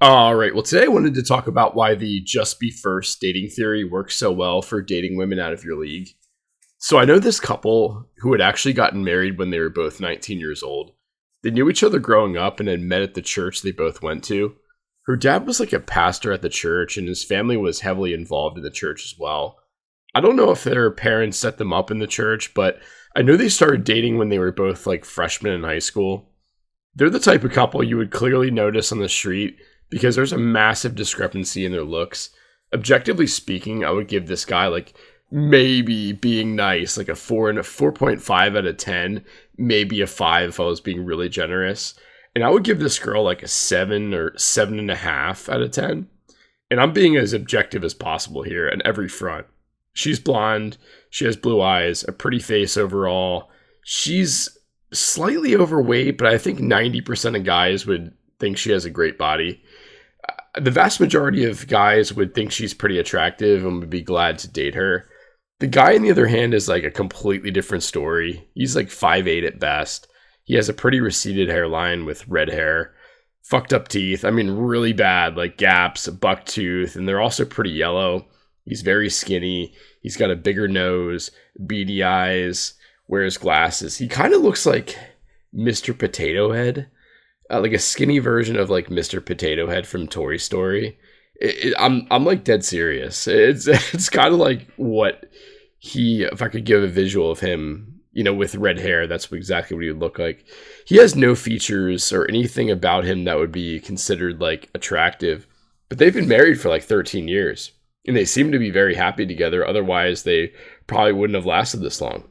All right. Well, today I wanted to talk about why the just be first dating theory works so well for dating women out of your league. So I know this couple who had actually gotten married when they were both 19 years old. They knew each other growing up and had met at the church they both went to. Her dad was like a pastor at the church, and his family was heavily involved in the church as well. I don't know if their parents set them up in the church, but I know they started dating when they were both like freshmen in high school. They're the type of couple you would clearly notice on the street because there's a massive discrepancy in their looks. Objectively speaking, I would give this guy like maybe being nice, like a 4 and a 4.5 out of 10, maybe a 5 if I was being really generous. And I would give this girl like a 7 or 7.5 out of 10. And I'm being as objective as possible here on every front. She's blonde, she has blue eyes, a pretty face overall. She's slightly overweight, but I think 90% of guys would think she has a great body. The vast majority of guys would think she's pretty attractive and would be glad to date her. The guy, on the other hand, is like a completely different story. He's like 5'8" at best. He has a pretty receded hairline with red hair, fucked up teeth. I mean, really bad, like gaps, a buck tooth, and they're also pretty yellow. He's very skinny. He's got a bigger nose, beady eyes, wears glasses. He kind of looks like Mr. Potato Head, like a skinny version of like Mr. Potato Head from Toy Story. I'm like dead serious. It's kind of like what he, if I could give a visual of him, with red hair, that's exactly what he would look like. He has no features or anything about him that would be considered like attractive, but they've been married for like 13 years and they seem to be very happy together. Otherwise, they probably wouldn't have lasted this long.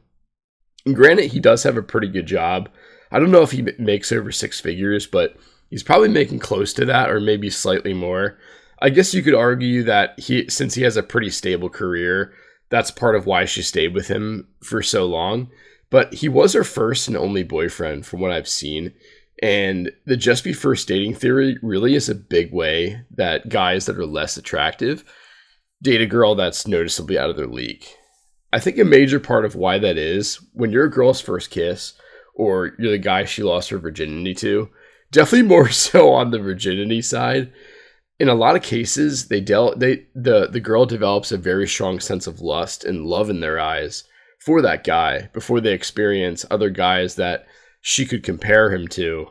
And granted, he does have a pretty good job. I don't know if he makes over 6 figures, but he's probably making close to that or maybe slightly more. I guess you could argue that since he has a pretty stable career, that's part of why she stayed with him for so long. But he was her first and only boyfriend from what I've seen. And the just be first dating theory really is a big way that guys that are less attractive date a girl that's noticeably out of their league. I think a major part of why that is, when you're a girl's first kiss, or you're the guy she lost her virginity to, definitely more so on the virginity side. In a lot of cases, the girl develops a very strong sense of lust and love in their eyes for that guy before they experience other guys that she could compare him to.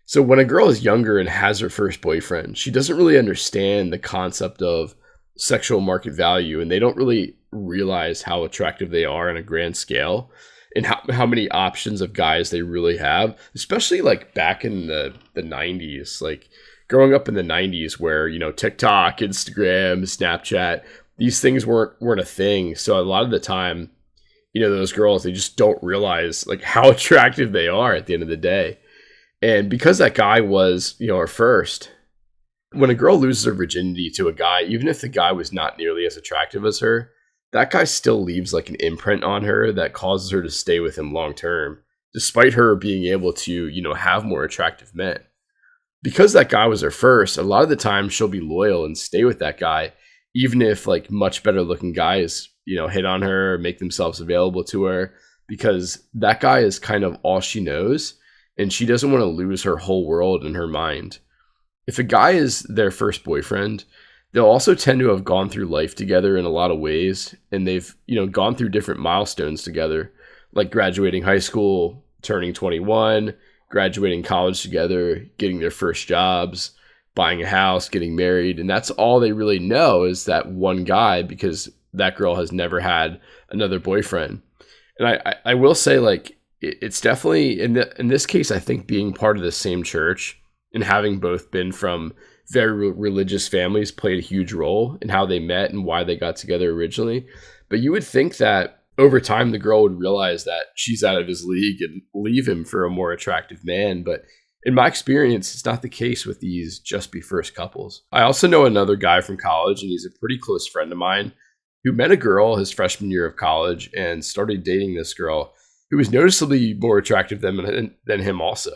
So when a girl is younger and has her first boyfriend, she doesn't really understand the concept of sexual market value, and they don't really realize how attractive they are on a grand scale and how many options of guys they really have, especially like back in the 90s, like growing up in the 90s where, TikTok, Instagram, Snapchat, these things weren't a thing. So a lot of the time, those girls, they just don't realize like how attractive they are at the end of the day. And because that guy was, her first, when a girl loses her virginity to a guy, even if the guy was not nearly as attractive as her, that guy still leaves like an imprint on her that causes her to stay with him long term, despite her being able to, have more attractive men. Because that guy was her first, a lot of the time she'll be loyal and stay with that guy, even if like much better looking guys, hit on her or make themselves available to her, because that guy is kind of all she knows and she doesn't want to lose her whole world in her mind. If a guy is their first boyfriend, they'll also tend to have gone through life together in a lot of ways, and they've, gone through different milestones together, like graduating high school, turning 21, graduating college together, getting their first jobs, buying a house, getting married, and that's all they really know is that one guy because that girl has never had another boyfriend. And I will say, like, it's definitely, in this case, I think being part of the same church and having both been from very religious families played a huge role in how they met and why they got together originally. But you would think that over time, the girl would realize that she's out of his league and leave him for a more attractive man. But in my experience, it's not the case with these just be first couples. I also know another guy from college, and he's a pretty close friend of mine, who met a girl his freshman year of college and started dating this girl who was noticeably more attractive than him also.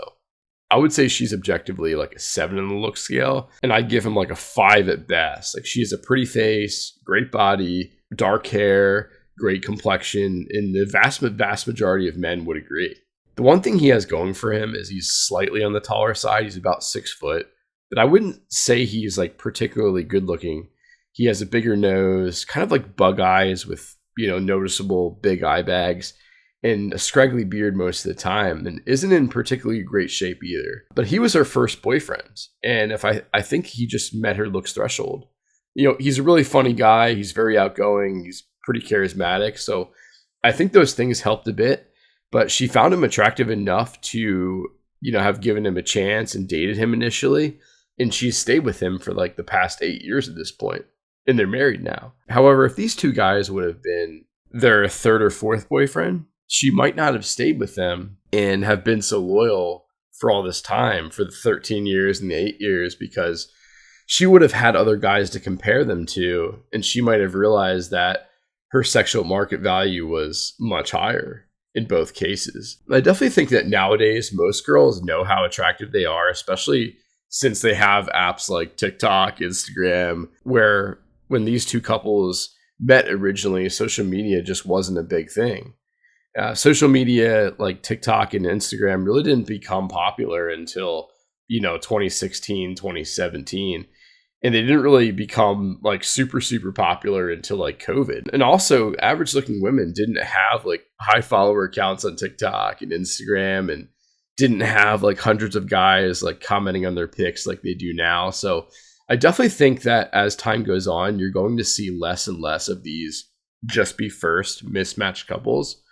I would say she's objectively like a 7 on the look scale, and I'd give him like a 5 at best. Like, she has a pretty face, great body, dark hair, great complexion, and the vast majority of men would agree. The one thing he has going for him is he's slightly on the taller side. He's about 6 foot, but I wouldn't say he's like particularly good looking. He has a bigger nose, kind of like bug eyes with, noticeable big eye bags, and a scraggly beard most of the time, and isn't in particularly great shape either. But he was her first boyfriend, and I think he just met her looks threshold. He's a really funny guy. He's very outgoing. He's pretty charismatic. So I think those things helped a bit, but she found him attractive enough to, have given him a chance and dated him initially. And she's stayed with him for like the past 8 years at this point, and they're married now. However, if these two guys would have been their third or fourth boyfriend, she might not have stayed with them and have been so loyal for all this time, for the 13 years and the 8 years, because she would have had other guys to compare them to, and she might have realized that her sexual market value was much higher in both cases. I definitely think that nowadays most girls know how attractive they are, especially since they have apps like TikTok, Instagram, where when these two couples met originally, social media just wasn't a big thing. Social media like TikTok and Instagram really didn't become popular until, 2016, 2017. And they didn't really become like super, super popular until like COVID. And also, average looking women didn't have like high follower accounts on TikTok and Instagram, and didn't have like hundreds of guys like commenting on their pics like they do now. So I definitely think that as time goes on, you're going to see less and less of these just be first mismatched couples.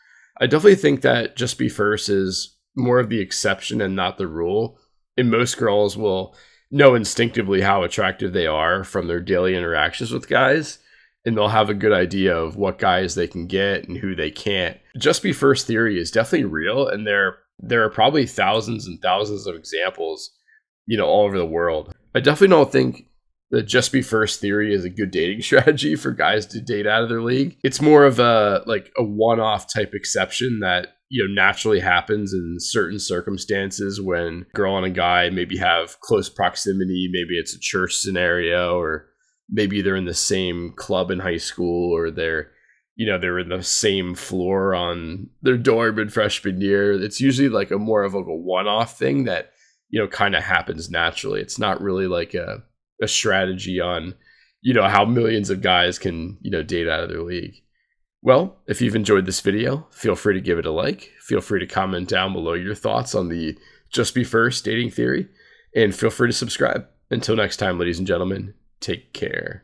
I definitely think that just be first is more of the exception and not the rule. And most girls will know instinctively how attractive they are from their daily interactions with guys, and they'll have a good idea of what guys they can get and who they can't. Just be first theory is definitely real, and there are probably thousands and thousands of examples, all over the world. I definitely don't think that just be first theory is a good dating strategy for guys to date out of their league. It's more of a one-off type exception that naturally happens in certain circumstances when a girl and a guy maybe have close proximity. Maybe it's a church scenario, or maybe they're in the same club in high school, or they're in the same floor on their dorm in freshman year. It's usually like a more of like a one-off thing that kind of happens naturally. It's not really like a strategy on how millions of guys can date out of their league. Well, if you've enjoyed this video, feel free to give it a like. Feel free to comment down below your thoughts on the just be first dating theory, and feel free to subscribe. Until next time, ladies and gentlemen, take care.